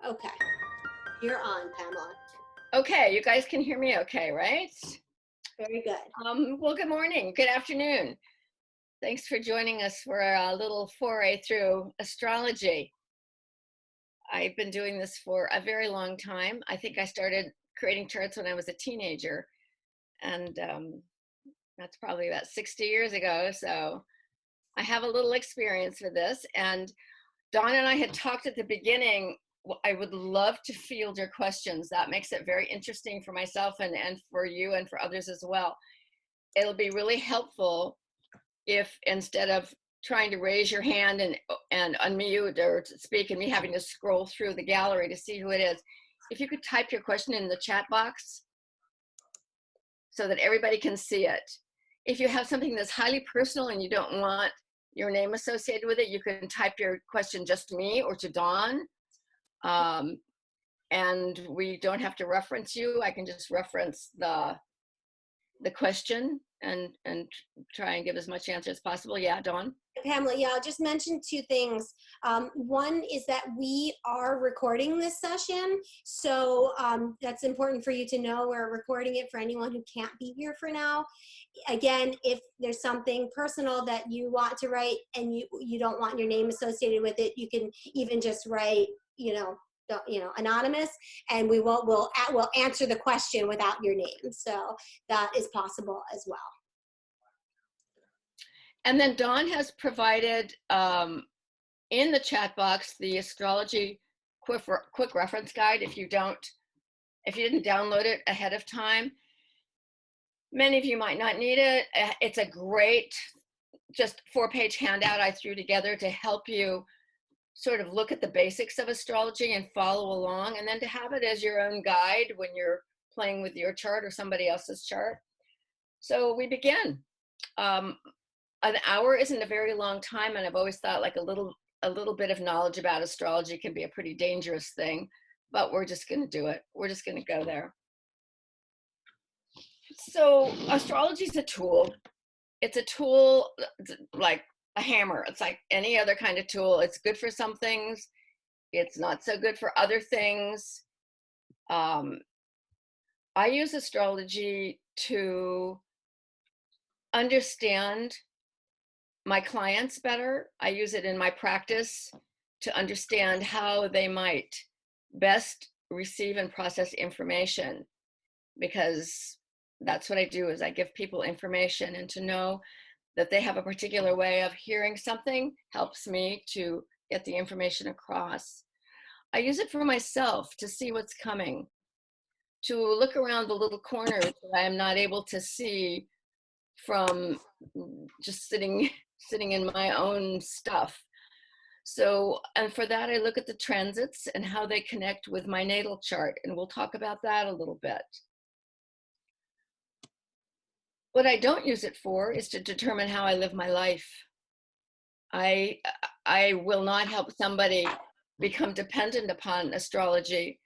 Okay, you're on, Pamela. Okay, you guys can hear me okay, right? Very good. Well, good morning, good afternoon. Thanks for joining us for a little foray through astrology. I've been doing this for a very long time. I think I started creating charts when I was a teenager, and that's probably about 60 years ago. So I have a little experience with this. And Dawn and I had talked at the beginning. I would love to field your questions. That makes it very interesting for myself and for you and for others as well. It'll be really helpful if instead of trying to raise your hand and unmute or speak and me having to scroll through the gallery to see who it is, if you could type your question in the chat box so that everybody can see it. If you have something that's highly personal and you don't want your name associated with it, you can type your question just to me or to Dawn. And we don't have to reference you. I can just reference the question and try and give as much answer as possible. Yeah, Dawn? Pamela, yeah, I'll just mention two things. One is that we are recording this session, so that's important for you to know. We're recording it for anyone who can't be here for now. Again, if there's something personal that you want to write and you don't want your name associated with it, you can even just write, anonymous, and we'll answer the question without your name. So that is possible as well. And then Dawn has provided in the chat box the astrology quick reference guide. If you didn't download it ahead of time, many of you might not need it. It's a great just 4-page handout I threw together to help you sort of look at the basics of astrology and follow along, and then to have it as your own guide when you're playing with your chart or somebody else's chart. So we begin. An hour isn't a very long time, and I've always thought like a little bit of knowledge about astrology can be a pretty dangerous thing, but we're just going to do it. We're just going to go there. So astrology is a tool. It's a tool like a hammer. It's like any other kind of tool. It's good for some things. It's not so good for other things. I use astrology to understand my clients better. I use it in my practice to understand how they might best receive and process information, because that's what I do, is I give people information, and to know that they have a particular way of hearing something helps me to get the information across. I use it for myself to see what's coming, to look around the little corners that I am not able to see from just sitting in my own stuff. So, and for that, I look at the transits and how they connect with my natal chart, and we'll talk about that a little bit. What I don't use it for is to determine how I live my life. I will not help somebody become dependent upon astrology.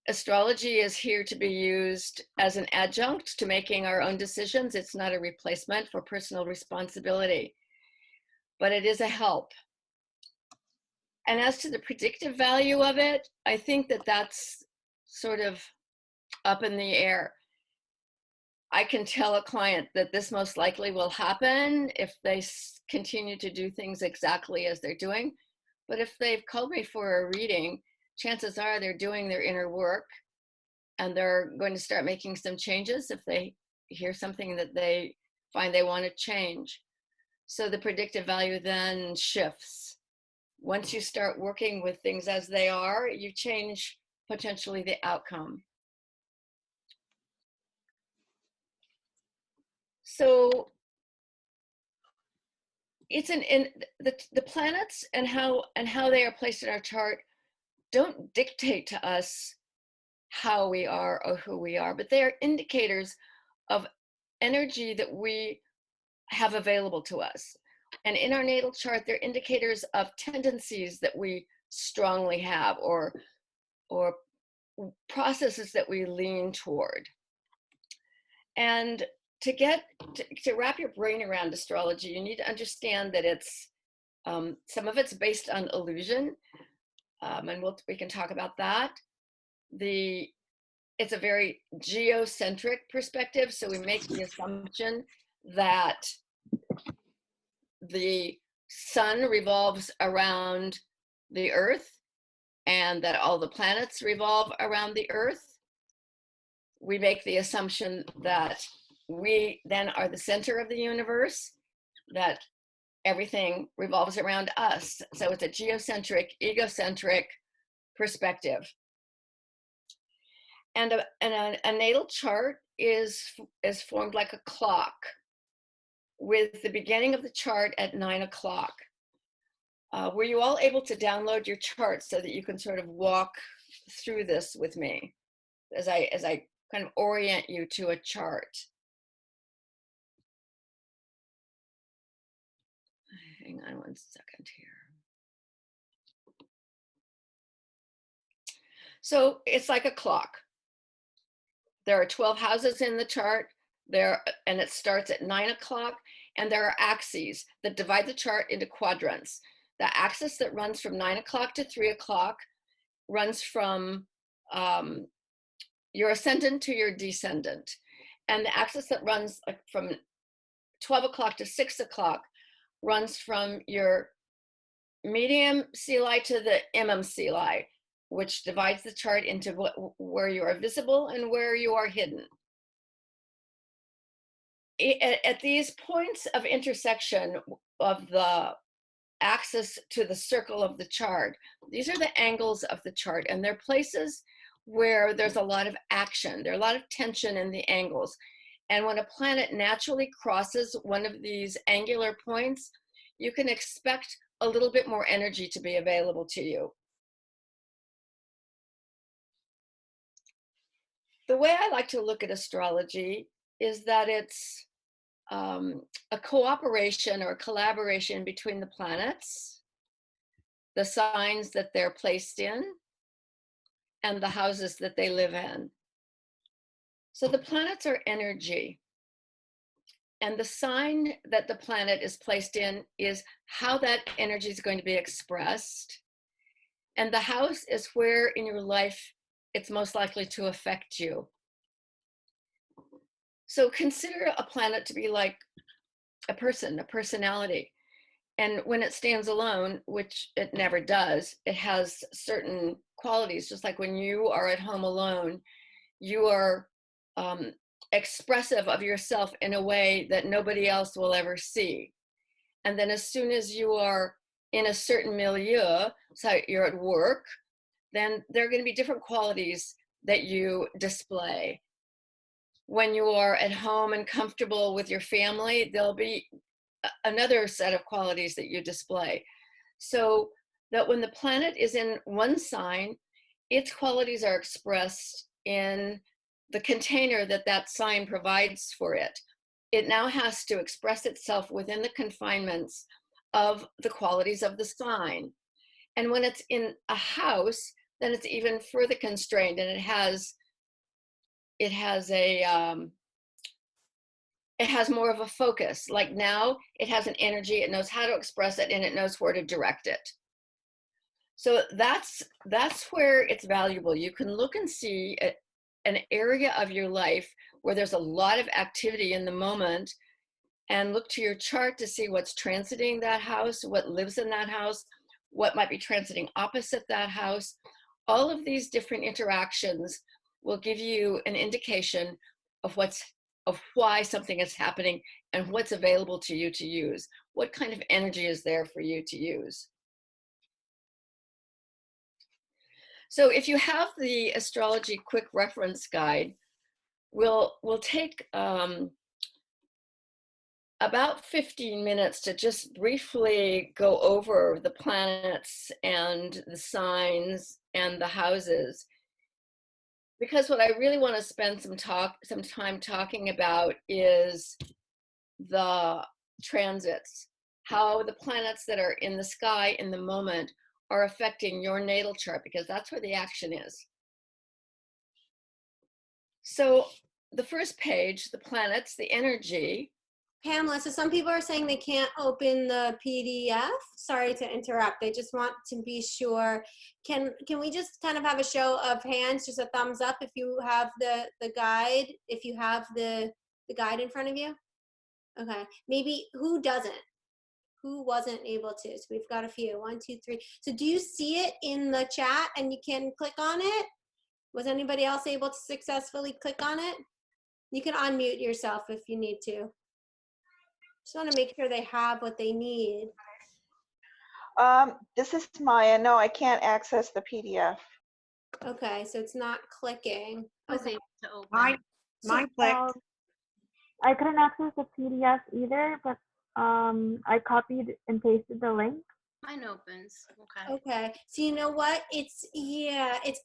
Astrology is here to be used as an adjunct to making our own decisions. It's not a replacement for personal responsibility, but it is a help. And as to the predictive value of it, I think that that's sort of up in the air. I can tell a client that this most likely will happen if they continue to do things exactly as they're doing. But if they've called me for a reading, chances are they're doing their inner work, and they're going to start making some changes if they hear something that they find they want to change. So the predictive value then shifts. Once you start working with things as they are, you change potentially the outcome. So it's in the planets and how they are placed in our chart don't dictate to us how we are or who we are, but they are indicators of energy that we have available to us. And in our natal chart, they're indicators of tendencies that we strongly have, or processes that we lean toward. And to wrap your brain around astrology, you need to understand that it's some of it's based on illusion. and we can talk about that. It's a very geocentric perspective, so we make the assumption that the sun revolves around the earth and that all the planets revolve around the earth. We make the assumption that we then are the center of the universe, that everything revolves around us. So it's a geocentric, egocentric perspective. And a natal chart is formed like a clock, with the beginning of the chart at 9 o'clock. Were you all able to download your chart so that you can sort of walk through this with me as I kind of orient you to a chart? Hang on one second here. So it's like a clock. There are 12 houses in the chart and it starts at 9 o'clock, and there are axes that divide the chart into quadrants. The axis that runs from 9 o'clock to 3 o'clock runs from your ascendant to your descendant. And the axis that runs from 12 o'clock to 6 o'clock runs from your medium Celi to the Imam Celi, which divides the chart into where you are visible and where you are hidden. At these points of intersection of the axis to the circle of the chart, these are the angles of the chart, and they're places where there's a lot of action. There's a lot of tension in the angles. And when a planet naturally crosses one of these angular points, you can expect a little bit more energy to be available to you. The way I like to look at astrology is that it's a cooperation or a collaboration between the planets, the signs that they're placed in, and the houses that they live in. So the planets are energy, and the sign that the planet is placed in is how that energy is going to be expressed. And the house is where in your life it's most likely to affect you. So consider a planet to be like a person, a personality. And when it stands alone, which it never does, it has certain qualities. Just like when you are at home alone, you are expressive of yourself in a way that nobody else will ever see. And then as soon as you are in a certain milieu, so you're at work, then there are going to be different qualities that you display. When you are at home and comfortable with your family, there'll be another set of qualities that you display. So that when the planet is in one sign, its qualities are expressed in the container that that sign provides for it. It now has to express itself within the confinements of the qualities of the sign. And when it's in a house, then it's even further constrained, and it has more of a focus. Like now it has an energy, it knows how to express it, and it knows where to direct it. So that's where it's valuable. You can look and see an area of your life where there's a lot of activity in the moment, and look to your chart to see what's transiting that house, what lives in that house, what might be transiting opposite that house. All of these different interactions will give you an indication of why something is happening and what's available to you to use. What kind of energy is there for you to use? So if you have the Astrology Quick Reference Guide, we'll take about 15 minutes to just briefly go over the planets and the signs and the houses. Because what I really want to spend some time talking about is the transits, how the planets that are in the sky in the moment are affecting your natal chart, because that's where the action is. So the first page, the planets, the energy, Pamela, so some people are saying they can't open the PDF. Sorry to interrupt. I just want to be sure. Can we just kind of have a show of hands, just a thumbs up if you have the guide, if you have the guide in front of you? Okay. Maybe who doesn't? Who wasn't able to? So we've got a few. 1, 2, 3. So do you see it in the chat and you can click on it? Was anybody else able to successfully click on it? You can unmute yourself if you need to. Just want to make sure they have what they need. This is Maya. No, I can't access the PDF. Okay, so it's not clicking. Okay. Mine clicked. I couldn't access the PDF either, but I copied and pasted the link. Mine opens. Okay. Okay. So you know what? It's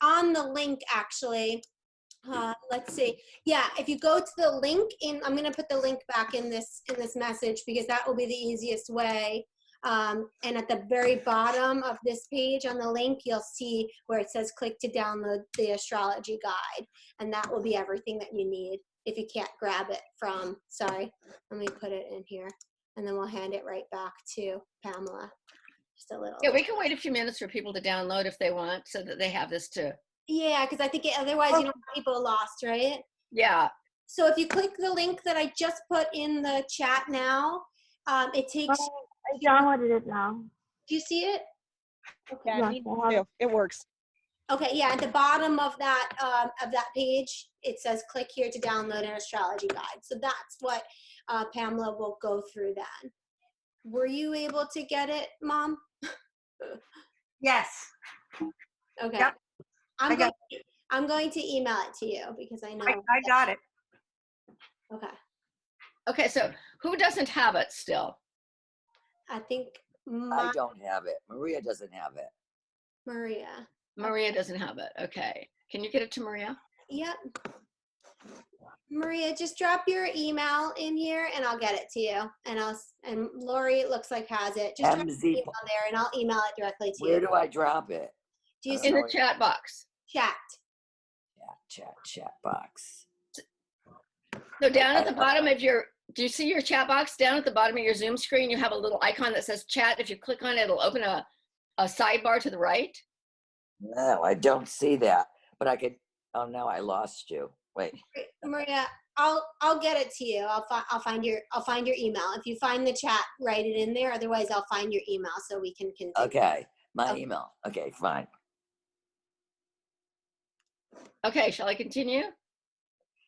on the link actually. Let's see. Yeah, if you go to the link in, I'm gonna put the link back in this message because that will be the easiest way. And at the very bottom of this page on the link, you'll see where it says click to download the astrology guide, and that will be everything that you need. If you can't grab it from, sorry, let me put it in here, and then we'll hand it right back to Pamela. Just a little. Yeah, we can wait a few minutes for people to download if they want, so that they have this too. Yeah, because I think otherwise you know people lost, right? Yeah. So if you click the link that I just put in the chat now, it takes. Oh, I downloaded it now. Do you see it? Okay. Yeah, me too. It works. Okay, yeah, at the bottom of that page, it says click here to download an astrology guide. So that's what Pamela will go through then. Were you able to get it, Mom? Yes. Okay. Yep. I'm going to email it to you because I know. I got it. Okay. Okay, so who doesn't have it still? I think I don't have it. Maria doesn't have it. Maria. Maria doesn't have it. Okay. Can you get it to Maria? Yep. Maria, just drop your email in here and I'll get it to you. And Lori, it looks like has it. Just drop your email there and I'll email it directly to you. Where do I drop it? Do you In the chat box. Chat. Chat box. So down at the bottom of your, do you see your chat box? Down at the bottom of your Zoom screen, you have a little icon that says chat. If you click on it, it'll open a sidebar to the right. No, I don't see that. But I could. Oh no, I lost you. Wait. Maria, I'll get it to you. I'll find your email. If you find the chat, write it in there. Otherwise, I'll find your email so we can continue. Okay, my email. Okay, fine. Okay, shall I continue?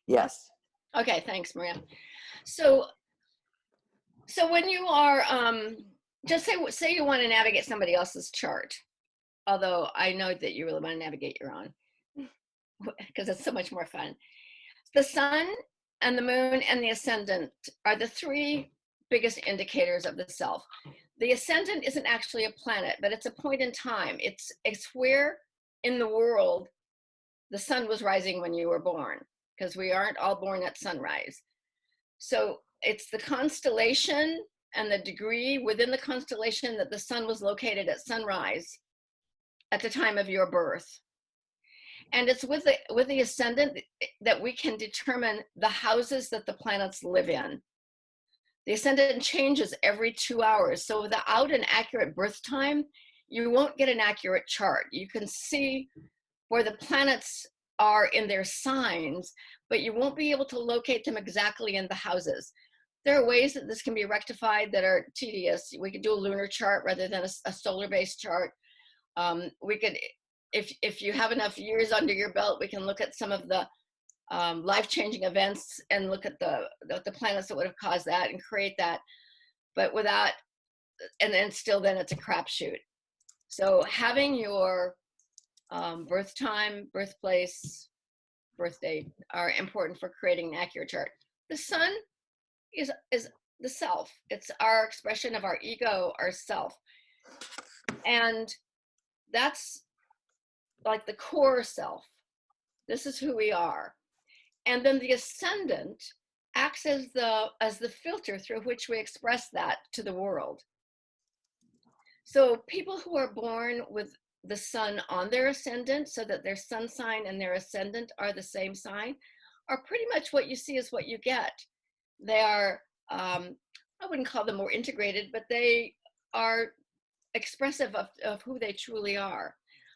Yes. Okay, thanks, Maria. So when you are, just say you want to navigate somebody else's chart, although I know that you really want to navigate your own because it's so much more fun. The sun and the moon and the ascendant are the three biggest indicators of the self. The ascendant isn't actually a planet, but it's a point in time. It's where in the world the sun was rising when you were born, because we aren't all born at sunrise. So it's the constellation and the degree within the constellation that the sun was located at sunrise at the time of your birth. And it's with the ascendant that we can determine the houses that the planets live in. The ascendant changes every 2 hours. So without an accurate birth time, you won't get an accurate chart. You can see where the planets are in their signs, but you won't be able to locate them exactly in the houses. There are ways that this can be rectified that are tedious. We could do a lunar chart rather than a solar-based chart. We could, if you have enough years under your belt, we can look at some of the life-changing events and look at the planets that would have caused that and create that. But without, and then still then it's a crapshoot. So having your birth time, birthplace, birth date are important for creating an accurate chart. The sun is the self. It's our expression of our ego, our self. And that's like the core self. This is who we are. And then the ascendant acts as the filter through which we express that to the world. So people who are born with the sun on their ascendant, so that their sun sign and their ascendant are the same sign, are pretty much what you see is what you get. They are I wouldn't call them more integrated, but they are expressive of who they truly are.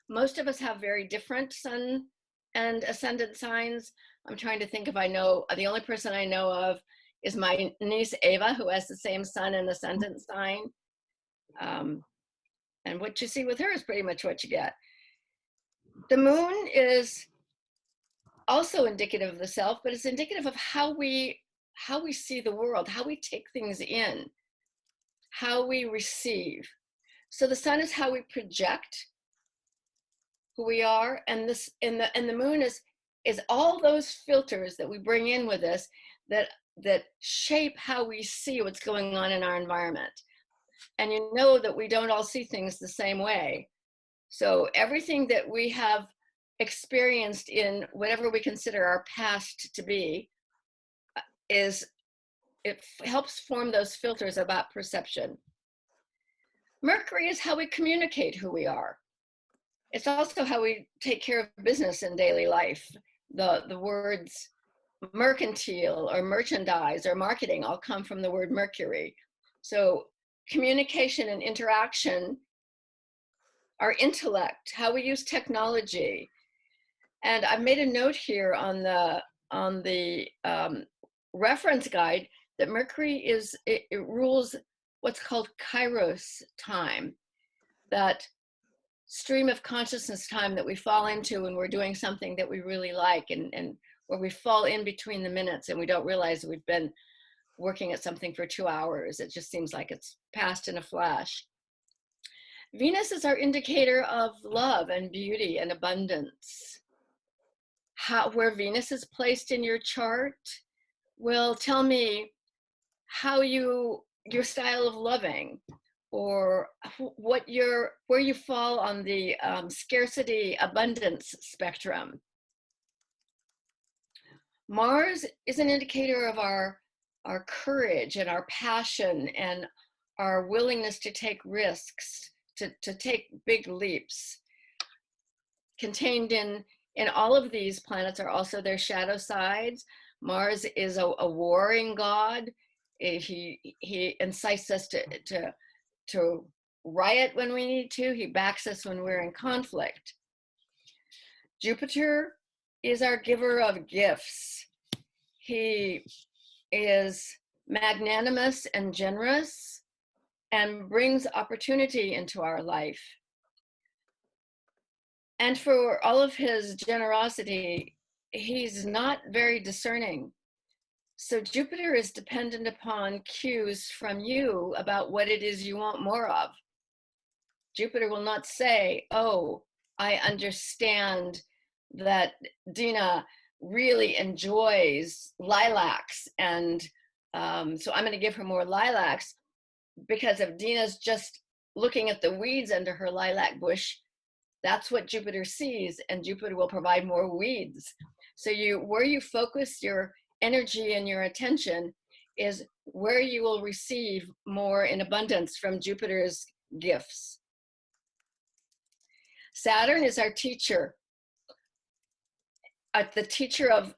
Most of us have very different sun and ascendant signs. I'm trying to think if I know, the only person I know of is my niece Ava, who has the same sun and ascendant sign. And what you see with her is pretty much what you get. The moon is also indicative of the self, but it's indicative of how we see the world, how we take things in, how we receive. So the sun is how we project who we are, and the moon is all those filters that we bring in with us that shape how we see what's going on in our environment. And you know that we don't all see things the same way. So everything that we have experienced in whatever we consider our past to be it helps form those filters about perception. Mercury is how we communicate who we are. It's also how we take care of business in daily life. The words mercantile or merchandise or marketing all come from the word Mercury. So communication and interaction, our intellect, how we use technology. And I've made a note here on the reference guide that Mercury it rules what's called Kairos time, that stream of consciousness time that we fall into when we're doing something that we really like, and where we fall in between the minutes and we don't realize we've been working at something for 2 hours. It just seems like it's passed in a flash. Venus is our indicator of love and beauty and abundance. Where Venus is placed in your chart will tell me how your style of loving, or where you fall on the scarcity abundance spectrum. Mars is an indicator of our courage and our passion and our willingness to take risks, to take big leaps. Contained in all of these planets are also their shadow sides. Mars is a warring god. He incites us to riot when we need to. He backs us when we're in conflict. Jupiter is our giver of gifts. He is magnanimous and generous and brings opportunity into our life. And for all of his generosity, he's not very discerning. So Jupiter is dependent upon cues from you about what it is you want more of. Jupiter will not say, oh, I understand that Dina really enjoys lilacs, and so I'm going to give her more lilacs, because if Dina's just looking at the weeds under her lilac bush, that's what Jupiter sees, and Jupiter will provide more weeds. So where you focus your energy and your attention is where you will receive more in abundance from Jupiter's gifts. Saturn is our teacher, the teacher of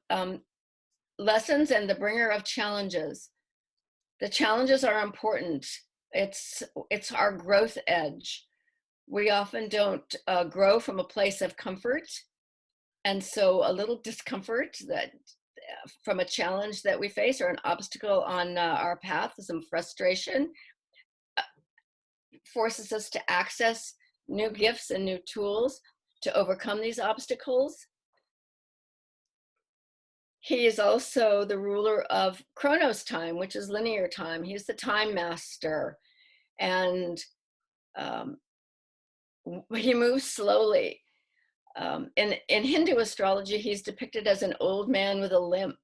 lessons and the bringer of challenges. The challenges are important. It's our growth edge. We often don't grow from a place of comfort. And so a little discomfort from a challenge that we face, or an obstacle on our path, some frustration, forces us to access new gifts and new tools to overcome these obstacles. He is also the ruler of Chronos time, which is linear time. He's the time master, and he moves slowly. In Hindu astrology, he's depicted as an old man with a limp.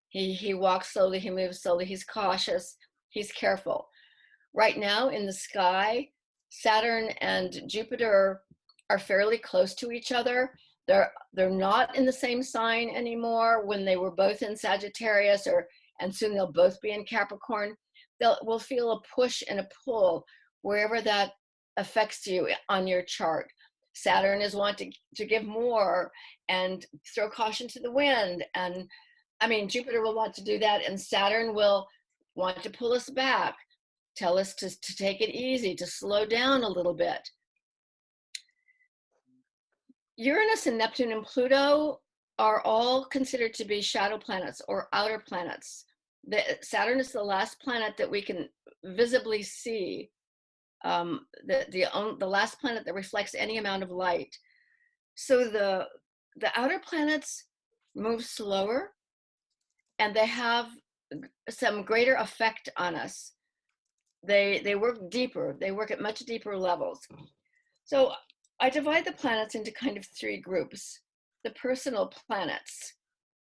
He walks slowly, he moves slowly, he's cautious, he's careful. Right now in the sky, Saturn and Jupiter are fairly close to each other. They're not in the same sign anymore. When they were both in Sagittarius, and soon they'll both be in Capricorn, we'll feel a push and a pull wherever that affects you on your chart. Saturn is wanting to give more and throw caution to the wind. And I mean, Jupiter will want to do that, and Saturn will want to pull us back, tell us to take it easy, to slow down a little bit. Uranus and Neptune and Pluto are all considered to be shadow planets or outer planets. Saturn is the last planet that we can visibly see, the last planet that reflects any amount of light. So the outer planets move slower, and they have some greater effect on us. They work deeper. They work at much deeper levels. So I divide the planets into kind of three groups. The personal planets,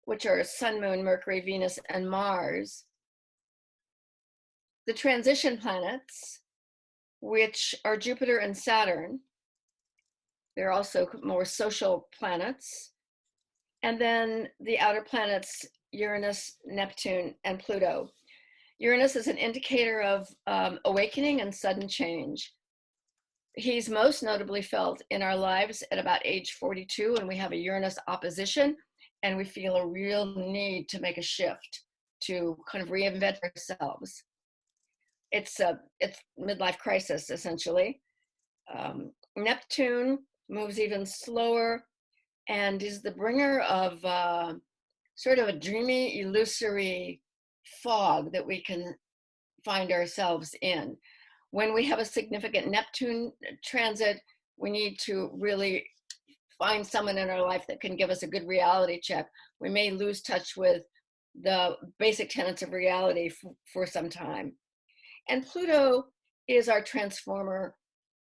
which are Sun, Moon, Mercury, Venus, and Mars. The transition planets, which are Jupiter and Saturn. They're also more social planets. And then the outer planets, Uranus, Neptune, and Pluto. Uranus is an indicator of awakening and sudden change. He's most notably felt in our lives at about age 42, when we have a Uranus opposition and we feel a real need to make a shift, to kind of reinvent ourselves. It's midlife crisis, essentially. Neptune moves even slower and is the bringer of sort of a dreamy, illusory fog that we can find ourselves in. When we have a significant Neptune transit, we need to really find someone in our life that can give us a good reality check. We may lose touch with the basic tenets of reality for some time. And Pluto is our transformer.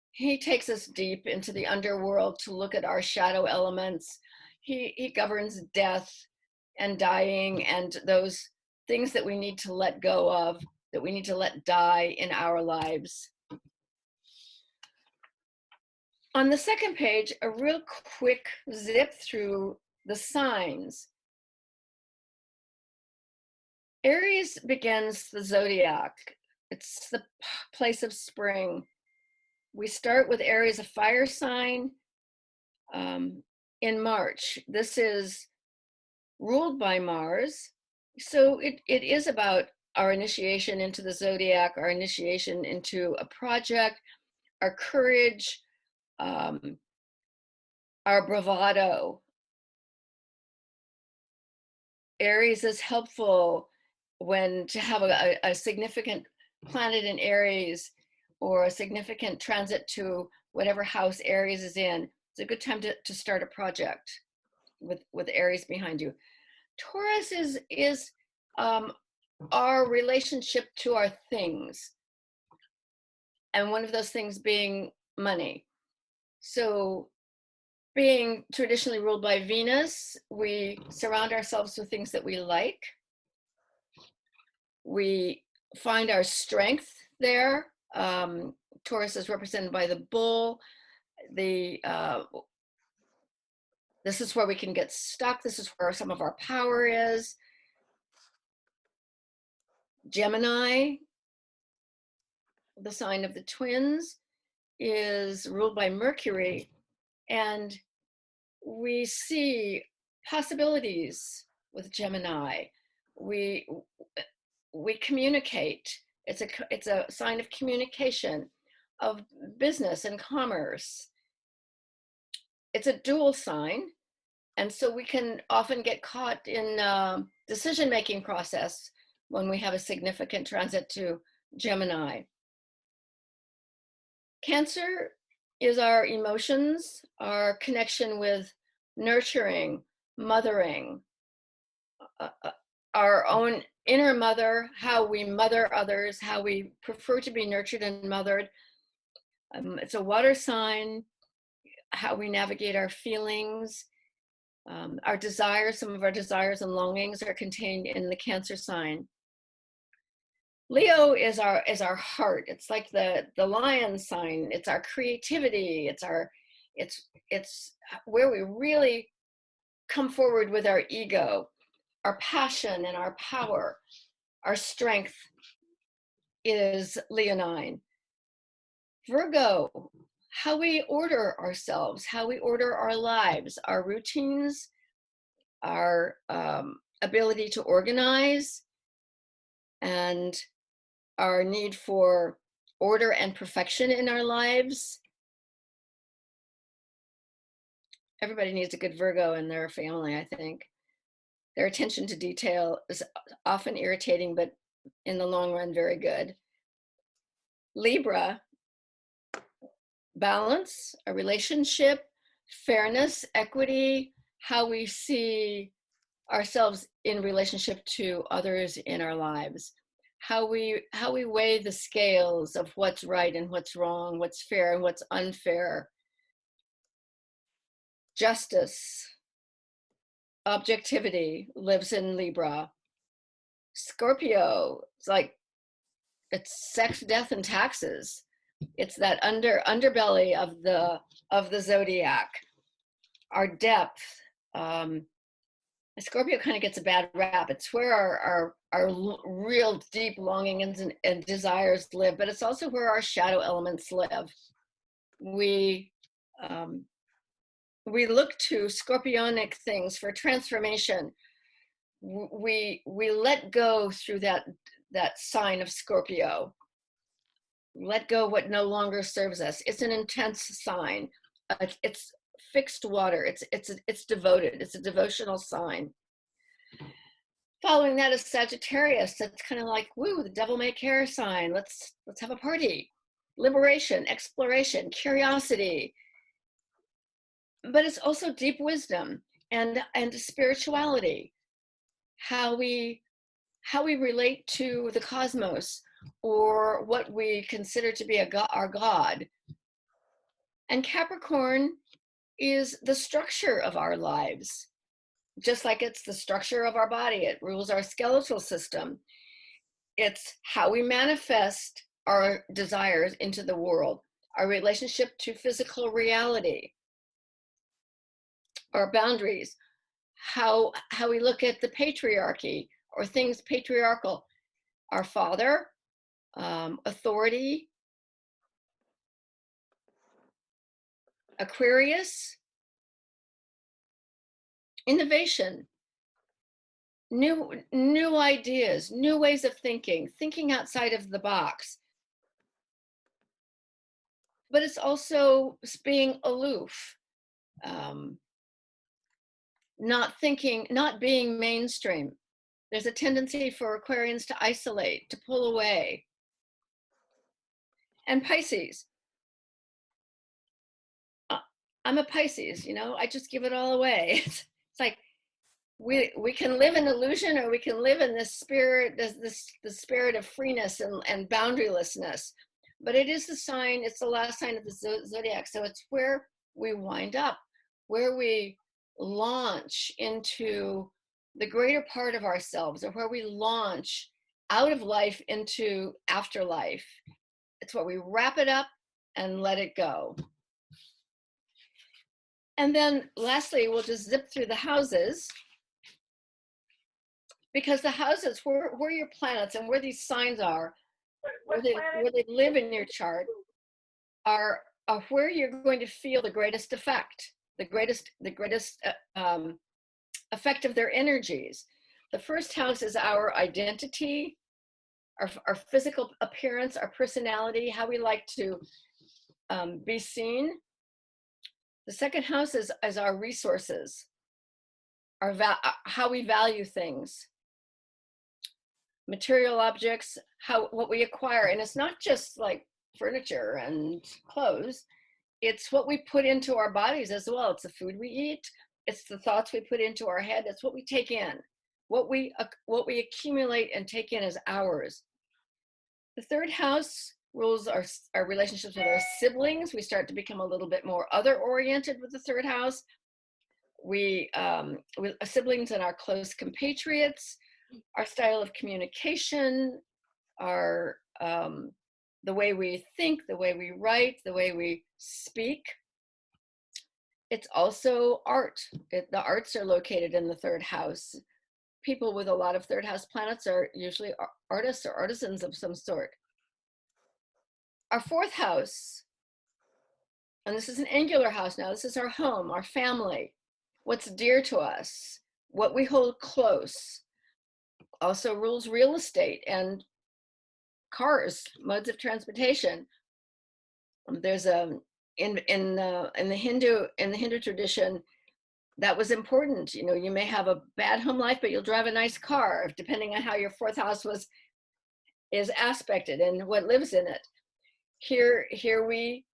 He takes us deep into the underworld to look at our shadow elements. He governs death and dying and those things that we need to let go of, that we need to let die in our lives. On the second page, a real quick zip through the signs. Aries begins the zodiac. It's the place of spring. We start with Aries, a fire sign, in March. This is ruled by Mars. So it is about our initiation into the zodiac, our initiation into a project, our courage, our bravado. Aries is helpful when to have a significant planet in Aries or a significant transit to whatever house Aries is in. It's a good time to start a project with Aries behind you. Taurus is our relationship to our things, and one of those things being money. So being traditionally ruled by Venus, we surround ourselves with things that we like. We find our strength there. Taurus is represented by the bull. This is where we can get stuck. This is where some of our power is. Gemini, the sign of the twins, is ruled by Mercury, and we see possibilities with Gemini. We communicate. It's a sign of communication, of business and commerce. It's a dual sign, and so we can often get caught in decision-making process when we have a significant transit to Gemini. Cancer is our emotions, our connection with nurturing, mothering, our own inner mother, how we mother others, how we prefer to be nurtured and mothered. It's a water sign, how we navigate our feelings, our desires. Some of our desires and longings are contained in the Cancer sign. Leo is our heart. It's like the lion sign. It's our creativity. It's where we really come forward with our ego, our passion and our power. Our strength is leonine. Virgo, how we order ourselves, how we order our lives, our routines, our ability to organize, and our need for order and perfection in our lives. Everybody needs a good Virgo in their family, I think. Their attention to detail is often irritating, but in the long run, very good. Libra, balance, a relationship, fairness, equity, how we see ourselves in relationship to others in our lives, how we weigh the scales of what's right and what's wrong, what's fair and what's unfair. Justice, objectivity lives in Libra. Scorpio, it's sex, death, and taxes. It's that underbelly of the zodiac. Our depth. Scorpio kind of gets a bad rap. It's where our real deep longings and desires live, but it's also where our shadow elements live. We look to scorpionic things for transformation. We let go through that sign of Scorpio. Let go what no longer serves us. It's an intense sign. It's fixed water. It's devoted. It's a devotional sign. Following that is Sagittarius. That's kind of like, woo, the devil may care sign. Let's have a party. Liberation, exploration, curiosity. But it's also deep wisdom and spirituality. How we relate to the cosmos, or what we consider to be our God. And Capricorn is the structure of our lives. Just like it's the structure of our body, it rules our skeletal system. It's how we manifest our desires into the world, our relationship to physical reality, our boundaries, how we look at the patriarchy or things patriarchal, our father, authority. Aquarius, innovation, new ideas, new ways of thinking outside of the box. But it's also being aloof, not being mainstream. There's a tendency for Aquarians to isolate, to pull away. And Pisces. I'm a Pisces, I just give it all away. It's like we can live in illusion, or we can live in this spirit, the spirit of freeness and boundarylessness. But it is the sign, it's the last sign of the zodiac. So it's where we wind up, where we launch into the greater part of ourselves, or where we launch out of life into afterlife. It's where we wrap it up and let it go. And then lastly, we'll just zip through the houses, because the houses, where your planets and where these signs are, where they live in your chart, are where you're going to feel the greatest effect, the greatest effect of their energies. The first house is our identity, our physical appearance, our personality, how we like to be seen. The second house is our resources, how we value things, material objects, what we acquire. And it's not just like furniture and clothes, it's what we put into our bodies as well. It's the food we eat, it's the thoughts we put into our head, it's what we take in, what we accumulate and take in as ours. The third house rules our relationships with our siblings. We start to become a little bit more other-oriented with the third house. With siblings and our close compatriots, our style of communication, our the way we think, the way we write, the way we speak. It's also art. The arts are located in the third house. People with a lot of third house planets are usually artists or artisans of some sort. Our fourth house, and this is an angular house now, this is our home, our family, what's dear to us, what we hold close. Also rules real estate and cars, modes of transportation. There's a in the Hindu tradition, that was important. You know, you may have a bad home life, but you'll drive a nice car, depending on how your fourth house is aspected and what lives in it. Here we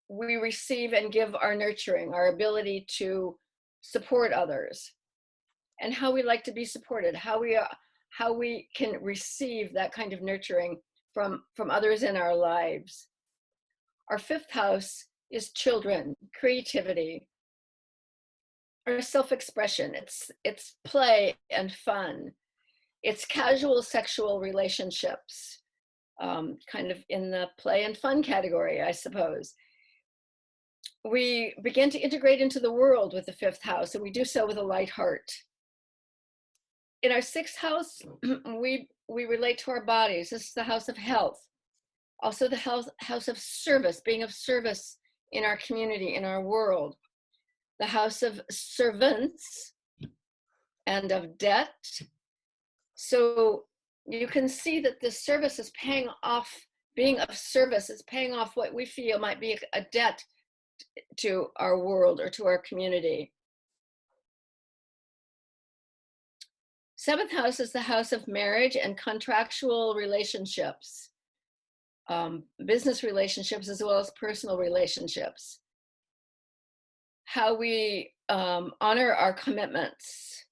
receive and give our nurturing, our ability to support others, and how we like to be supported, how we can receive that kind of nurturing from others in our lives. Our fifth house is children, creativity, our self-expression. It's play and fun. It's casual sexual relationships, kind of in the play and fun category, I suppose. We begin to integrate into the world with the fifth house, and we do so with a light heart. In our sixth house, we relate to our bodies. This is the house of health. Also the house of service, being of service in our community, in our world. The house of servants and of debt. So you can see that this service is paying off, being of service is paying off what we feel might be a debt to our world or to our community. Seventh house is the house of marriage and contractual relationships, business relationships as well as personal relationships. How we honor our commitments.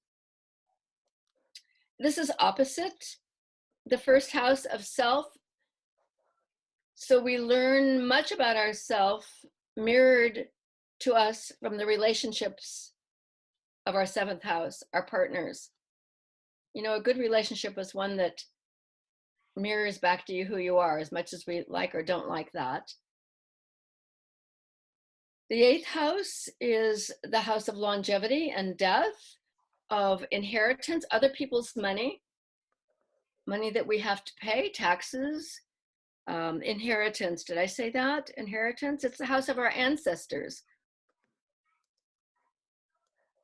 This is opposite the first house of self. So we learn much about ourself mirrored to us from the relationships of our seventh house, our partners. You know, a good relationship is one that mirrors back to you who you are, as much as we like or don't like that. The eighth house is the house of longevity and death, of inheritance, other people's money that we have to pay, taxes, inheritance. Did I say that? Inheritance? It's the house of our ancestors.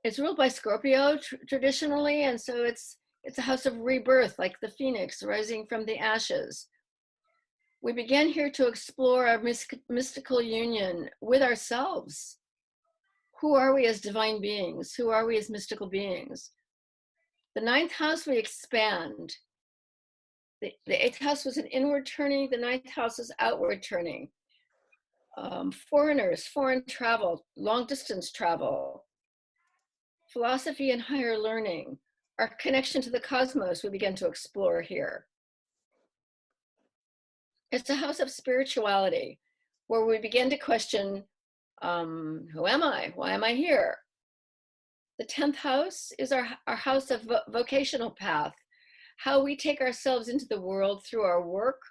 It's ruled by Scorpio traditionally, and so it's a house of rebirth, like the phoenix rising from the ashes. We begin here to explore our mystical union with ourselves. Who are we as divine beings? Who are we as mystical beings? The ninth house, we expand. The eighth house was an inward turning. The ninth house is outward turning. Foreigners, foreign travel, long distance travel, philosophy and higher learning, our connection to the cosmos we begin to explore here. It's a house of spirituality, where we begin to question, who am I? Why am I here? The 10th house is our house of vocational path, how we take ourselves into the world through our work,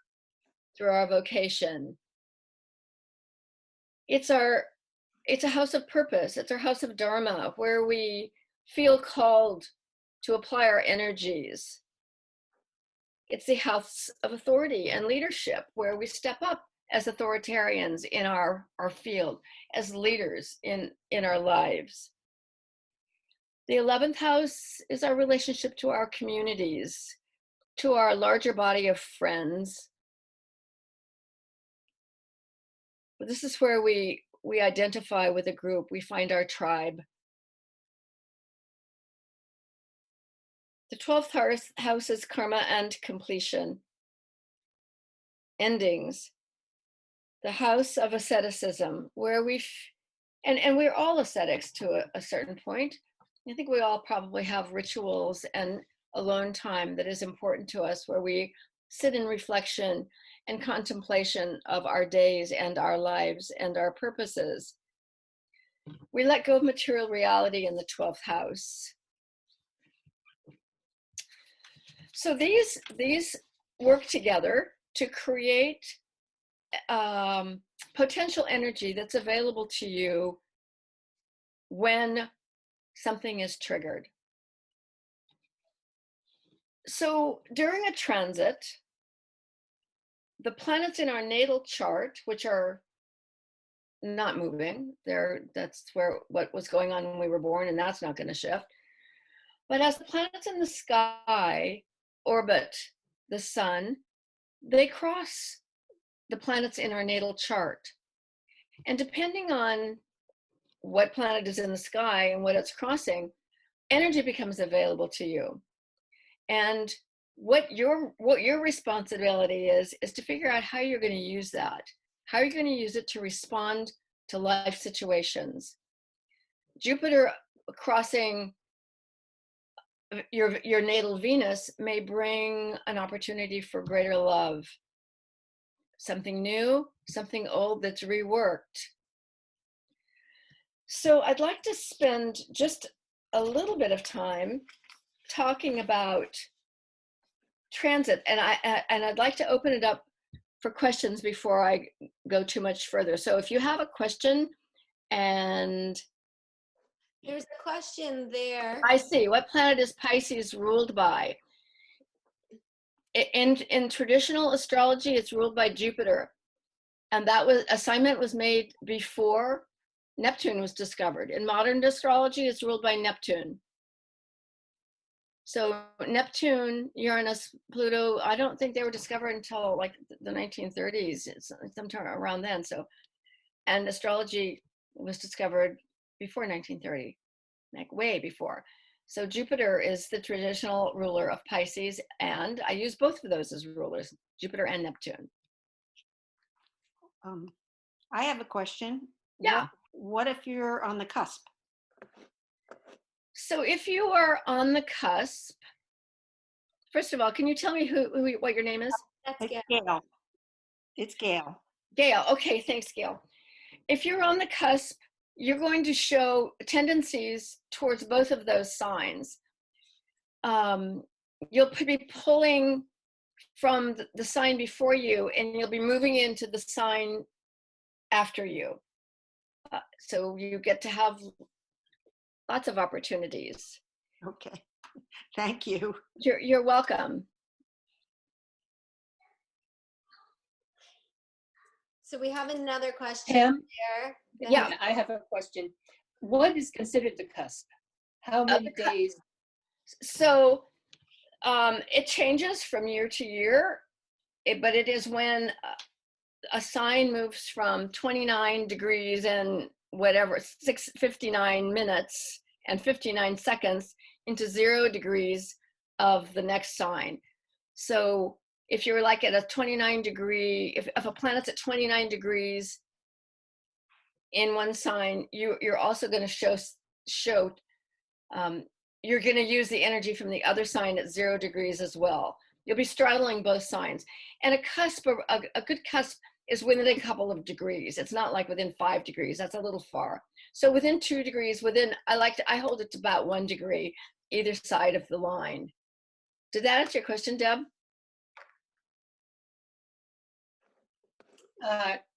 through our vocation. It's a house of purpose. It's our house of dharma, where we feel called to apply our energies. It's the house of authority and leadership, where we step up as authoritarians in our field, as leaders in our lives. The 11th house is our relationship to our communities, to our larger body of friends. This is where we identify with a group, we find our tribe. The 12th house is karma and completion, endings. The house of asceticism, where and we're all ascetics to a certain point. I think we all probably have rituals and alone time that is important to us, where we sit in reflection and contemplation of our days and our lives and our purposes. We let go of material reality in the 12th house. So these work together to create potential energy that's available to you when something is triggered. So during a transit, the planets in our natal chart, which are not moving, that's what was going on when we were born, and that's not going to shift. But as the planets in the sky orbit the sun, they cross the planets in our natal chart. And depending on what planet is in the sky and what it's crossing, energy becomes available to you. And what your responsibility is to figure out how you're going to use that. How are you going to use it to respond to life situations? Jupiter crossing your natal Venus may bring an opportunity for greater love. Something new, something old that's reworked. So I'd like to spend just a little bit of time talking about transit, and I'd like to open it up for questions before I go too much further. So if you have a question, and There's a question there. I see, what planet is Pisces ruled by? In traditional astrology, it's ruled by Jupiter, and that assignment was made before Neptune was discovered. In modern astrology, it's ruled by Neptune. So Neptune, Uranus, Pluto, I don't think they were discovered until like the 1930s, sometime around then. So, and astrology was discovered before 1930, like way before. So Jupiter is the traditional ruler of Pisces, and I use both of those as rulers, Jupiter and Neptune. I have a question. Yeah. What if you're on the cusp? So if you are on the cusp, first of all, can you tell me what your name is? That's It's good. Gail. It's Gail. Gail. Okay, thanks, Gail. If you're on the cusp, you're going to show tendencies towards both of those signs. You'll be pulling from the sign before you, and you'll be moving into the sign after you. So you get to have lots of opportunities. Okay. Thank you. You're welcome. So we have another question Pam? there. Go Yeah. ahead. I have a question. What is considered the cusp? How many days? So it changes from year to year, but it is when a sign moves from 29 degrees and whatever, 6:59 minutes and 59 seconds into 0 degrees of the next sign. So if you're like at a 29 degree, if a planet's at 29 degrees in one sign, you're also going to show you're going to use the energy from the other sign at 0 degrees as well. You'll be straddling both signs. And a cusp, a good cusp is within a couple of degrees. It's not like within 5 degrees. That's a little far. So within 2 degrees, I hold it to about 1 degree either side of the line. Did that answer your question, Deb?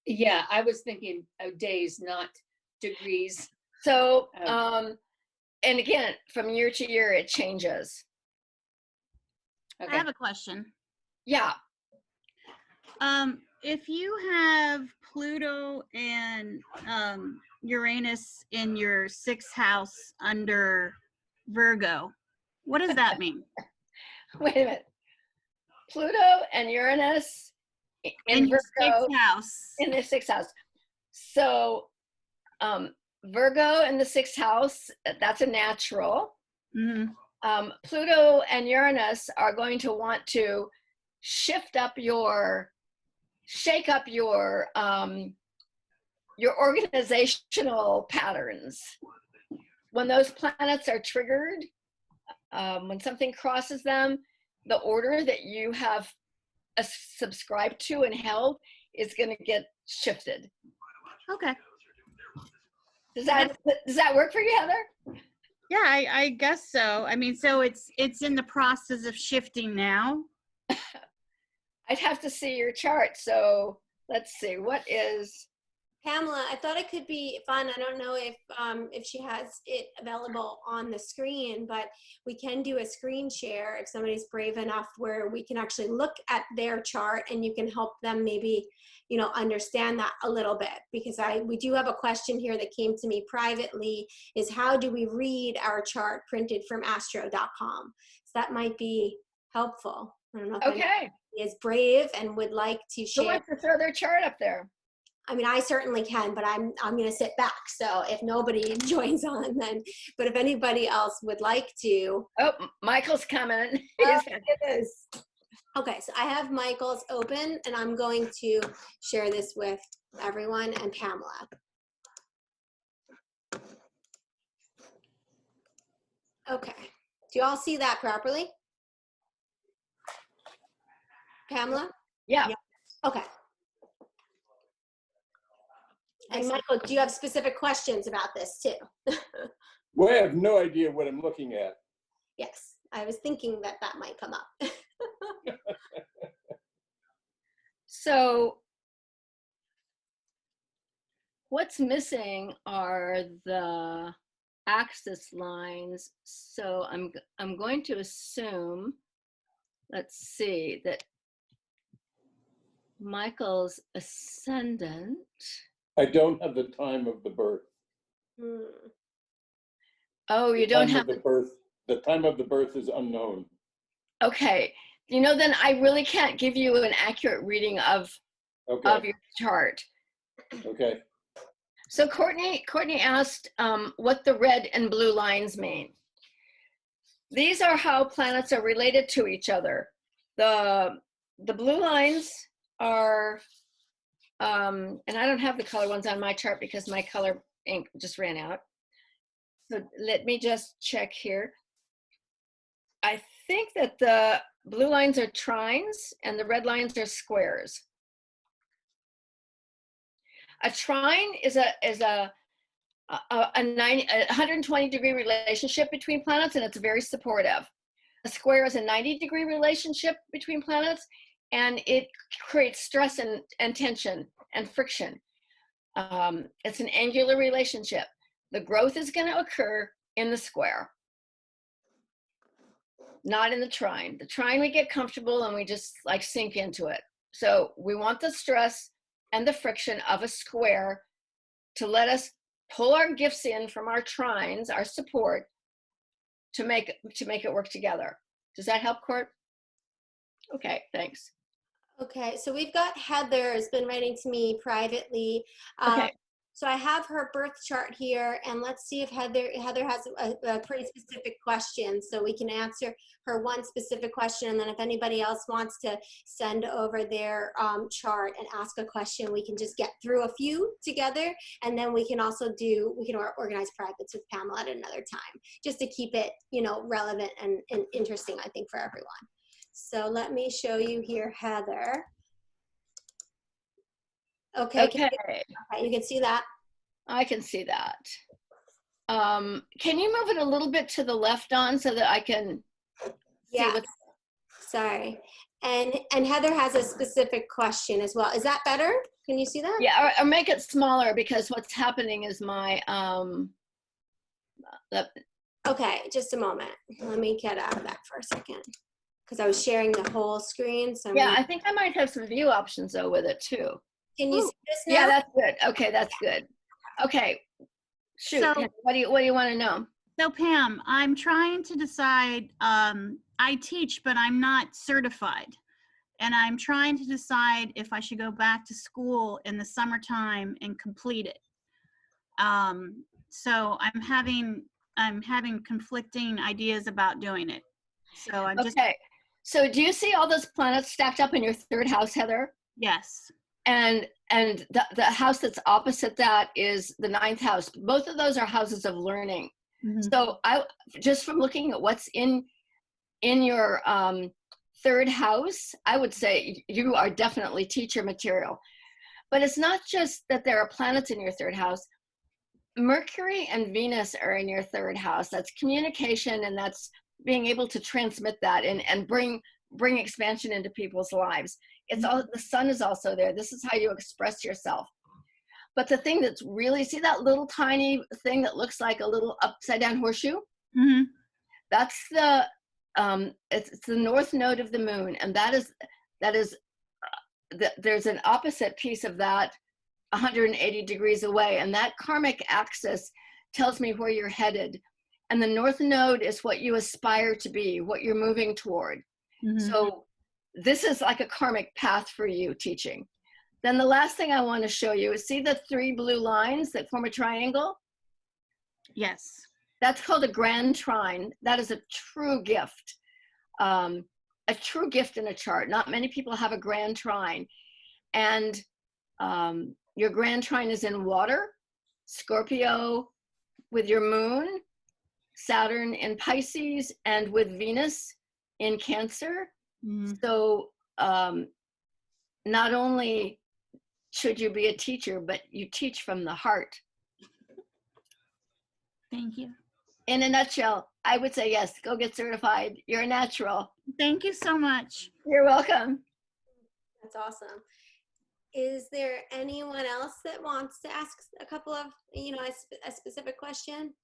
Yeah, I was thinking of days, not degrees. So, and again, from year to year, it changes. Okay. I have a question. Yeah. If you have Pluto and Uranus in your 6th house under Virgo, what does that mean? Wait a minute. Pluto and Uranus in your Virgo 6th house. in the 6th house. So Virgo in the 6th house, that's a natural. Mm-hmm. Pluto and Uranus are going to want to shake up your organizational patterns. When those planets are triggered, when something crosses them, the order that you have subscribed to and held is going to get shifted. Okay. Does that work for you, Heather? Yeah, I guess so. I mean, so it's in the process of shifting now. I'd have to see your chart. So let's see, what is... Pamela, I thought it could be fun. I don't know if she has it available on the screen, but we can do a screen share if somebody's brave enough where we can actually look at their chart and you can help them maybe, understand that a little bit. Because we do have a question here that came to me privately, is how do we read our chart printed from astro.com? So that might be helpful. I don't know if Okay. is brave and would like to Who share. wants to throw their chart up there? I mean, I certainly can, but I'm going to sit back. So if nobody joins on, then, but if anybody else would like to. Oh, Michael's coming. Oh, it is. Okay, so I have Michael's open, and I'm going to share this with everyone and Pamela. Okay, do you all see that properly? Pamela? Yeah. Okay. And Michael, do you have specific questions about this too? Well, I have no idea what I'm looking at. Yes, I was thinking that that might come up. So what's missing are the axis lines. So I'm going to assume, let's see, that Michael's ascendant. I don't have the time of the birth. Oh, you don't have the birth. The time of the birth is unknown. Okay. You know, then I really can't give you an accurate reading of your chart. Okay. So Courtney asked what the red and blue lines mean. These are how planets are related to each other. The blue lines are, and I don't have the color ones on my chart because my color ink just ran out. So let me just check here. I think that the blue lines are trines and the red lines are squares. A trine is a 120-degree relationship between planets, and it's very supportive. A square is a 90-degree relationship between planets, and it creates stress and tension and friction. It's an angular relationship. The growth is going to occur in the square, not in the trine. The trine, we get comfortable and we just like sink into it. So we want the stress and the friction of a square to let us pull our gifts in from our trines, our support, to make it work together. Does that help, Court? Okay, thanks. Okay, so we've got Heather has been writing to me privately. Okay. So I have her birth chart here, and let's see if Heather has a pretty specific question, so we can answer her one specific question, and then if anybody else wants to send over their chart and ask a question, we can just get through a few together, and then we can also organize privates with Pamela at another time, just to keep it, you know, relevant and interesting, I think, for everyone. So let me show you here, Heather. Okay. Okay. You can see that. I can see that. Can you move it a little bit to the left on so that I can see what's... Sorry. And Heather has a specific question as well. Is that better? Can you see that? Yeah, or make it smaller, because what's happening is my... Okay, just a moment. Let me get out of that for a second, because I was sharing the whole screen. So yeah, I think I might have some view options though with it too. Can you see this now? Yeah, that's good. Okay, that's good. Okay, shoot. So- What do you want to know? So Pam, I'm trying to decide, I teach, but I'm not certified. And I'm trying to decide if I should go back to school in the summertime and complete it. So I'm having conflicting ideas about doing it. So I'm just... Okay, so do you see all those planets stacked up in your third house, Heather? Yes. And the house that's opposite that is the ninth house. Both of those are houses of learning. Mm-hmm. So I just from looking at what's in your third house, I would say you are definitely teacher material. But it's not just that there are planets in your third house. Mercury and Venus are in your third house. That's communication, and that's being able to transmit that and bring expansion into people's lives. It's all, the sun is also there. This is how you express yourself. But the thing that's really, see that little tiny thing that looks like a little upside down horseshoe? Mm-hmm. That's the, it's the north node of the moon. And there's an opposite piece of that 180 degrees away. And that karmic axis tells me where you're headed. And the north node is what you aspire to be, what you're moving toward. Mm-hmm. So this is like a karmic path for you teaching. Then the last thing I want to show you is, see the 3 blue lines that form a triangle? Yes. That's called a grand trine. That is a true gift. A true gift in a chart. Not many people have a grand trine. And your grand trine is in water, Scorpio with your moon, Saturn in Pisces, and with Venus in Cancer. So not only should you be a teacher, but you teach from the heart. Thank you. In a nutshell, I would say yes, go get certified. You're a natural. Thank you so much. You're welcome. That's awesome. Is there anyone else that wants to ask a couple of, a specific question?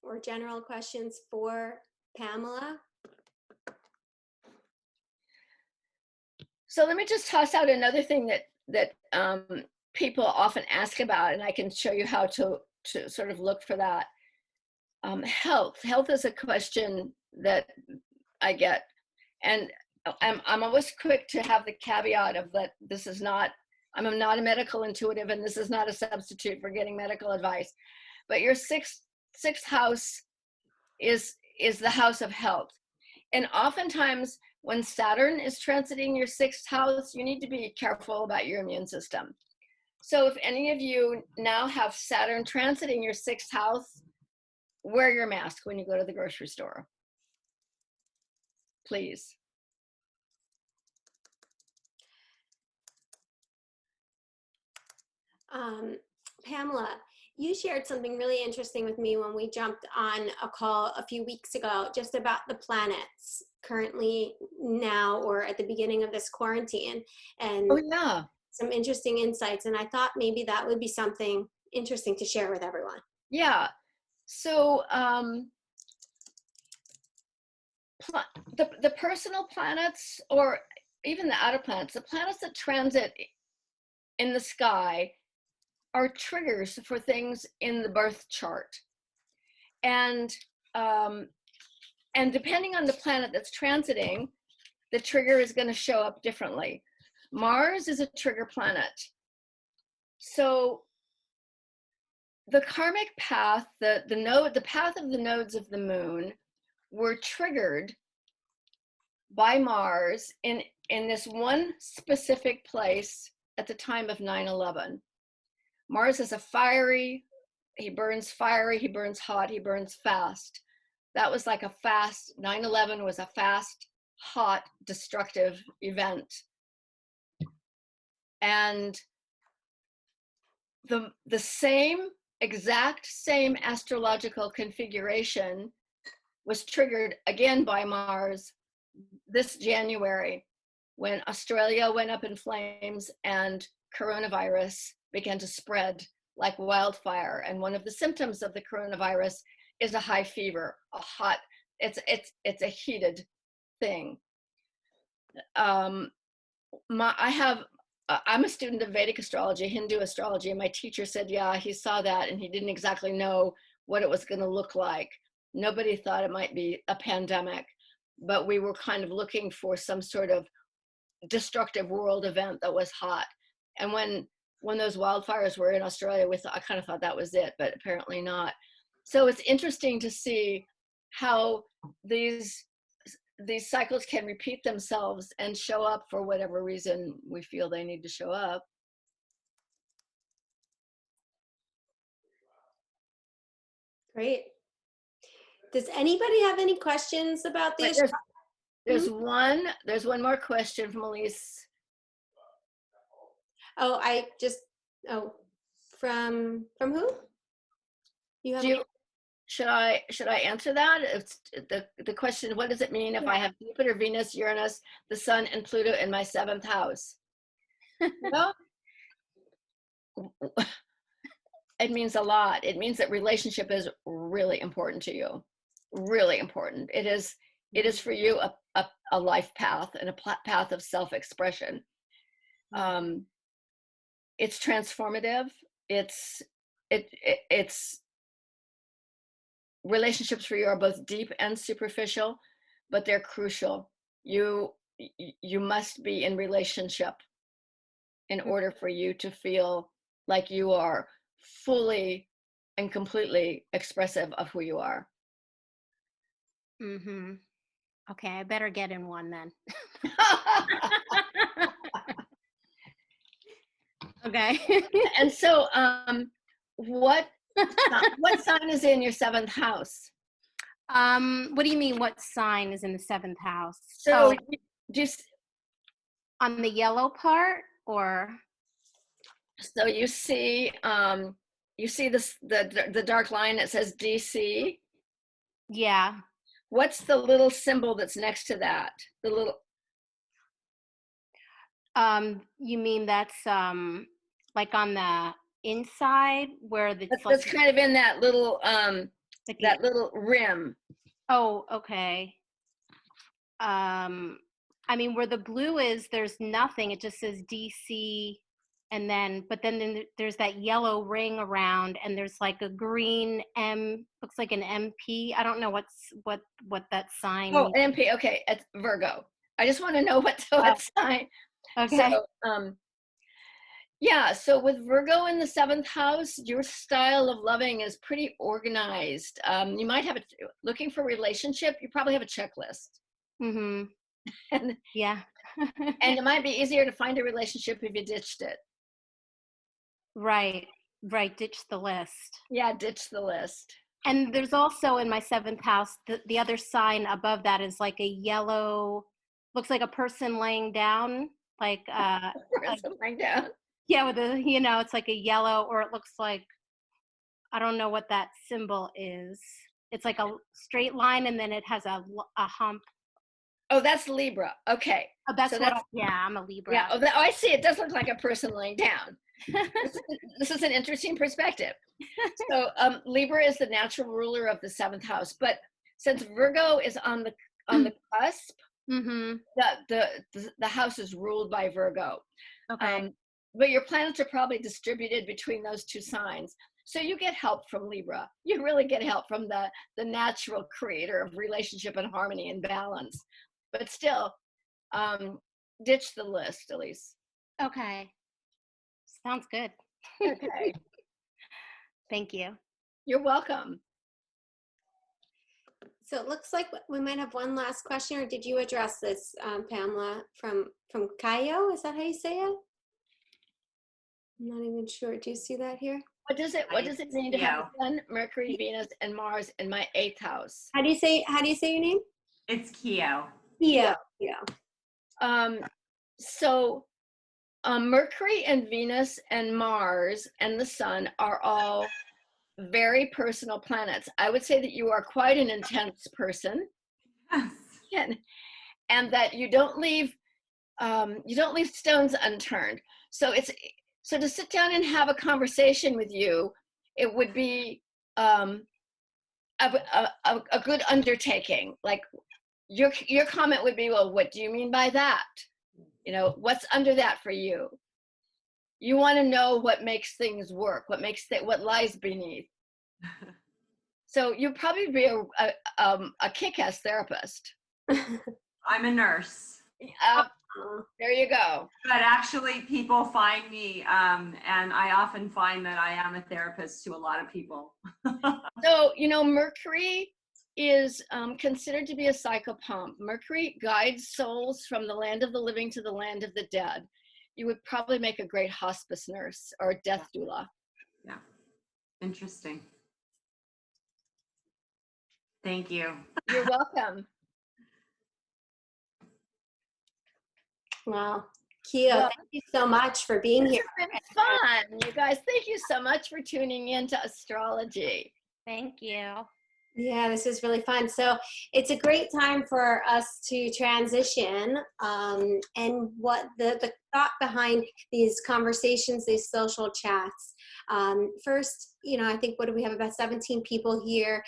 Or general questions for Pamela? So let me just toss out another thing that people often ask about, and I can show you how to sort of look for that. Health is a question that I get, and I'm always quick to have the caveat of that this is not, I'm not a medical intuitive, and this is not a substitute for getting medical advice. But your sixth house is the house of health, and oftentimes when Saturn is transiting your 6th house, you need to be careful about your immune system. So if any of you now have Saturn transiting your 6th house, wear your mask when you go to the grocery store, please. Pamela, you shared something really interesting with me when we jumped on a call a few weeks ago, just about the planets currently now or at the beginning of this quarantine, and some interesting insights. And I thought maybe that would be something interesting to share with everyone. Yeah. So the personal planets, or even the outer planets, the planets that transit in the sky are triggers for things in the birth chart. And depending on the planet that's transiting, the trigger is going to show up differently. Mars is a trigger planet. So the karmic path, the path of the nodes of the moon were triggered by Mars in this one specific place at the time of 9/11. Mars is he burns fiery, he burns hot, he burns fast. That was like a fast, 9/11 was a fast, hot, destructive event. And the exact same astrological configuration was triggered again by Mars this January, when Australia went up in flames and coronavirus began to spread like wildfire. And one of the symptoms of the coronavirus is a high fever, it's a heated thing. I'm a student of Vedic astrology, Hindu astrology, and my teacher said, yeah, he saw that and he didn't exactly know what it was going to look like. Nobody thought it might be a pandemic, but we were kind of looking for some sort of destructive world event that was hot. And when those wildfires were in Australia, I kind of thought that was it, but apparently not. So it's interesting to see how these cycles can repeat themselves and show up for whatever reason we feel they need to show up. Great. Does anybody have any questions about this? There's one more question from Elise. From who? Should I answer that? It's the question, what does it mean if I have Jupiter, Venus, Uranus, the Sun, and Pluto in my 7th house? Well, it means a lot. It means that relationship is really important to you. Really important. It is for you a life path and a path of self-expression. It's transformative. It's relationships for you are both deep and superficial, but they're crucial. you must be in relationship in order for you to feel like you are fully and completely expressive of who you are. Mm-hmm. Okay, I better get in one then. Okay. And so, what sign is in your 7th house? What do you mean? What sign is in the 7th house? So, Oh, just on the yellow part, or? so you see this the dark line that says DC. Yeah. What's the little symbol that's next to that? The little. You mean that's like on the inside where That's like kind of in that little like that little rim. Oh, okay. I mean, where the blue is, there's nothing. It just says DC, and then there's that yellow ring around, and there's like a green M, looks like an MP. I don't know what that sign Oh, means. MP. Okay, it's Virgo. I just want to know what sign. Okay. So, yeah, so with Virgo in the 7th house, your style of loving is pretty organized. You might have looking for a relationship, you probably have a checklist. Mm-hmm. And, yeah. and it might be easier to find a relationship if you ditched it. Right, ditch the list. Yeah, ditch the list. And there's also in my 7th house, the other sign above that is like a yellow, looks like a person laying down, like person laying down. Yeah, with a, it's like a yellow, or it looks like, I don't know what that symbol is. It's like a straight line, and then it has a hump. Oh, that's Libra. Okay. Oh, that's yeah, I'm a Libra. Yeah, I see. It does look like a person laying down. This is an interesting perspective. So Libra is the natural ruler of the 7th house, but since Virgo is on the cusp, mm-hmm. the house is ruled by Virgo. Okay. But your planets are probably distributed between those 2 signs. So you get help from Libra. You really get help from the natural creator of relationship and harmony and balance. But still, ditch the list, Elise. Okay. Sounds good. Okay. Thank you. You're welcome. So it looks like we might have one last question, or did you address this, Pamela, from Kayo? Is that how you say it? I'm not even sure. Do you see that here? What does it mean to have Sun, Mercury, Venus, and Mars in my 8th house? How do you say your name? It's Keo. Yeah. So Mercury and Venus and Mars and the Sun are all very personal planets. I would say that you are quite an intense person. Yes. And that you don't leave stones unturned. So to sit down and have a conversation with you, it would be a good undertaking. Like your comment would be, well, what do you mean by that? What's under that for you? You want to know what makes things work, what lies beneath. So you'd probably be a kick-ass therapist. I'm a nurse. There you go. But actually, people find me, and I often find that I am a therapist to a lot of people. So, Mercury is considered to be a psychopomp. Mercury guides souls from the land of the living to the land of the dead. You would probably make a great hospice nurse or a death doula. Yeah. Interesting. Thank you. You're welcome. Wow. Keo, thank you so much for being here. It's been fun, you guys. Thank you so much for tuning in to astrology. Thank you. Yeah, this is really fun. So it's a great time for us to transition. And what the thought behind these conversations, these social chats. First, I think, what do we have, about 17 people here.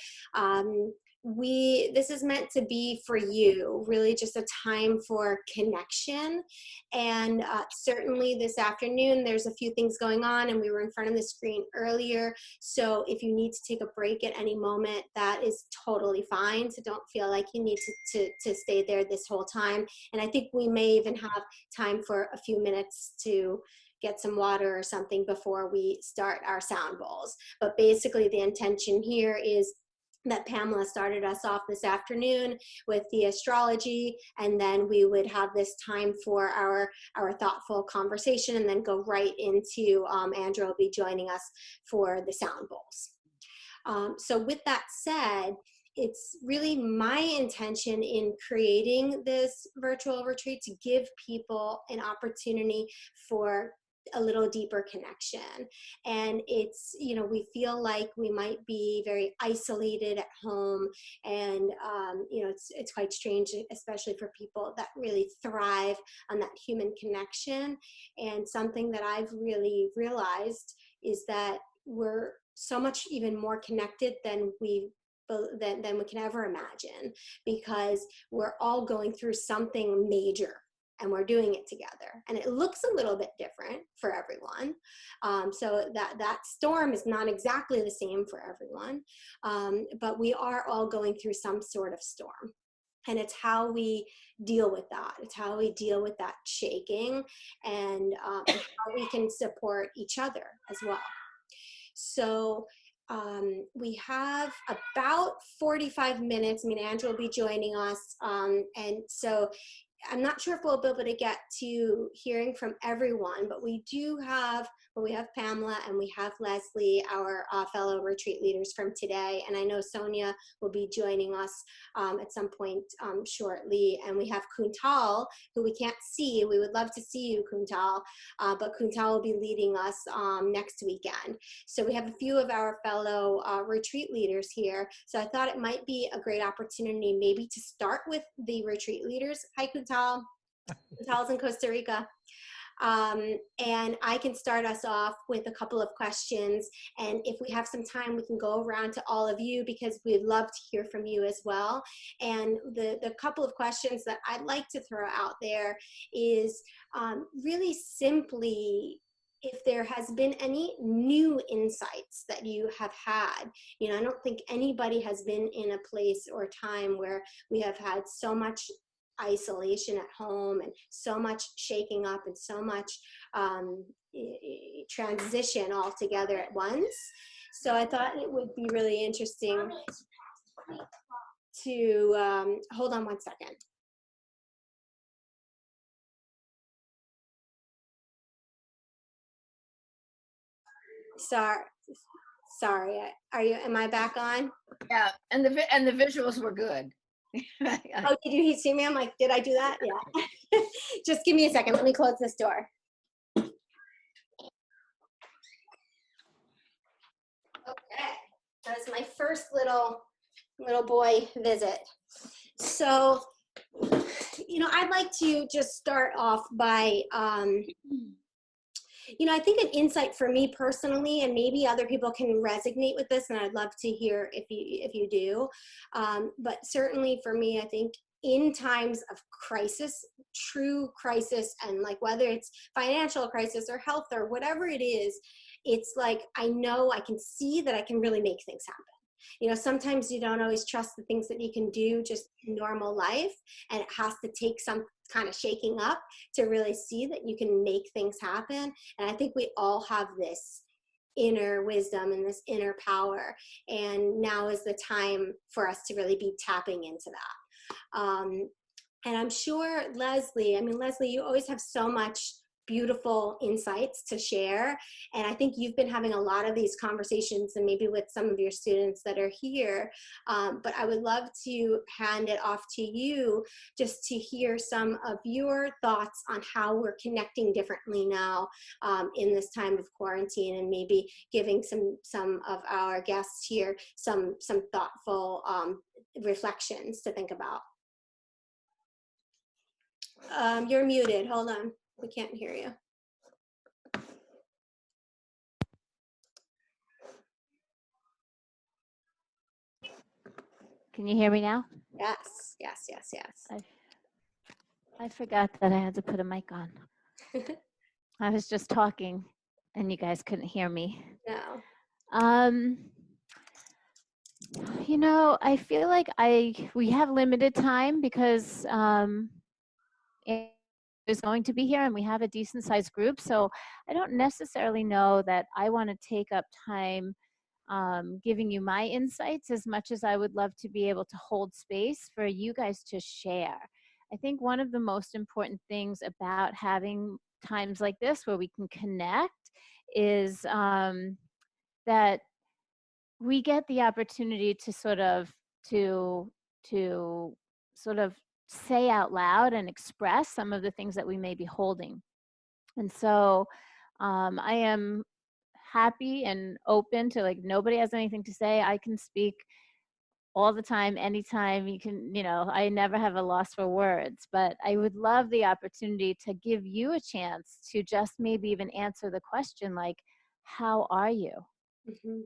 this is meant to be for you, really just a time for connection. And certainly this afternoon, there's a few things going on, and we were in front of the screen earlier. So if you need to take a break at any moment, that is totally fine. So don't feel like you need to stay there this whole time. And I think we may even have time for a few minutes to get some water or something before we start our sound bowls. But basically the intention here is that Pamela started us off this afternoon with the astrology, and then we would have this time for our thoughtful conversation, and then go right into Andrew will be joining us for the sound bowls. So with that said, it's really my intention in creating this virtual retreat to give people an opportunity for a little deeper connection. And it's, you know, we feel like we might be very isolated at home, and you know, it's quite strange, especially for people that really thrive on that human connection. And something that I've really realized is that we're so much even more connected than we can ever imagine, because we're all going through something major, and we're doing it together. And it looks a little bit different for everyone. So that storm is not exactly the same for everyone, but we are all going through some sort of storm. And it's how we deal with that. It's how we deal with that shaking, and how we can support each other as well. So we have about 45 minutes. I mean, Andrew will be joining us. And so I'm not sure if we'll be able to get to hearing from everyone, but we have Pamela and we have Leslie, our fellow retreat leaders from today. And I know Sonia will be joining us at some point shortly. And we have Kuntal, who we can't see. We would love to see you, Kuntal, but Kuntal will be leading us next weekend. So we have a few of our fellow retreat leaders here. So I thought it might be a great opportunity maybe to start with the retreat leaders. Hi, Kuntal. Kuntal's in Costa Rica. And I can start us off with a couple of questions. And if we have some time, we can go around to all of you, because we'd love to hear from you as well. And the couple of questions that I'd like to throw out there is really simply, if there has been any new insights that you have had. You know, I don't think anybody has been in a place or time where we have had so much isolation at home, and so much shaking up, and so much transition all together at once. So I thought it would be really interesting to hold on one second. Sorry. Am I back on? Yeah, and the visuals were good. Oh, did you see me? I'm like, did I do that? Yeah. Just give me a second. Let me close this door. Okay. That's my first little boy visit. So, you know, I'd like to just start off by, you know, I think an insight for me personally, and maybe other people can resonate with this, and I'd love to hear if you do. But certainly for me, I think in times of crisis, true crisis, and like whether it's financial crisis or health or whatever it is, it's like I know I can see that I can really make things happen. You know, sometimes you don't always trust the things that you can do just in normal life, and it has to take some kind of shaking up to really see that you can make things happen. And I think we all have this inner wisdom and this inner power, and now is the time for us to really be tapping into that. And I'm sure Leslie, you always have so much beautiful insights to share. And I think you've been having a lot of these conversations, and maybe with some of your students that are here. But I would love to hand it off to you just to hear some of your thoughts on how we're connecting differently now in this time of quarantine, and maybe giving some of our guests here some thoughtful reflections to think about. You're muted. Hold on. We can't hear you. Can you hear me now? Yes, yes, yes, yes. I forgot that I had to put a mic on. I was just talking and you guys couldn't hear me. No. You know, I feel like we have limited time because is going to be here and we have a decent sized group. So I don't necessarily know that I want to take up time giving you my insights as much as I would love to be able to hold space for you guys to share. I think one of the most important things about having times like this where we can connect is that we get the opportunity to sort of say out loud and express some of the things that we may be holding. And so I am happy and open to, like, nobody has anything to say. I can speak all the time, anytime. You can, you know, I never have a loss for words, but I would love the opportunity to give you a chance to just maybe even answer the question, like, how are you? Mm-hmm.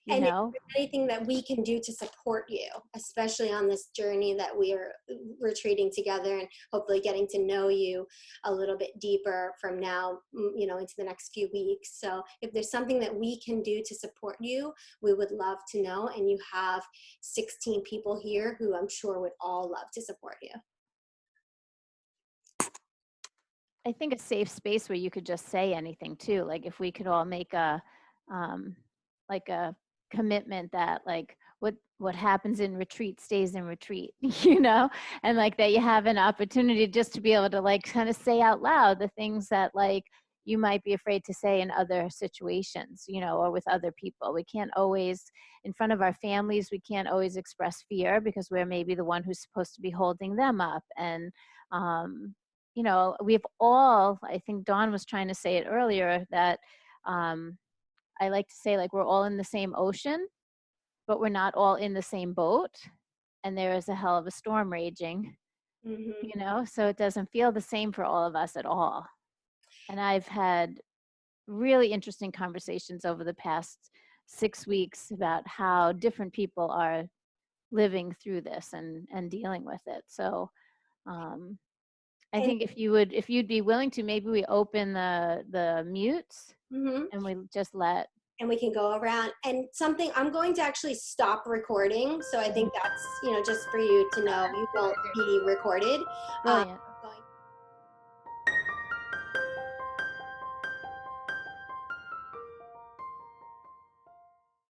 You and know? if there's anything that we can do to support you, especially on this journey that we're retreating together and hopefully getting to know you a little bit deeper from now, you know, into the next few weeks. So if there's something that we can do to support you, we would love to know. And you have 16 people here who I'm sure would all love to support you. I think a safe space where you could just say anything too. Like if we could all make a commitment that, like, what happens in retreat stays in retreat, you know, and like that you have an opportunity just to be able to, like, kind of say out loud the things that, like, you might be afraid to say in other situations, you know, or with other people. We can't always, in front of our families, we can't always express fear because we're maybe the one who's supposed to be holding them up. And you know, we've all, I think Dawn was trying to say it earlier, that I like to say, like, we're all in the same ocean, but we're not all in the same boat. And there is a hell of a storm raging, Mm-hmm. you know, so it doesn't feel the same for all of us at all. And I've had really interesting conversations over the past 6 weeks about how different people are living through this and dealing with it. So I think if you'd be willing to, maybe we open the mutes. Mm-hmm. And we just let. And we can go around. And something, I'm going to actually stop recording. So I think that's, you know, just for you to know, you won't be recorded. Brilliant.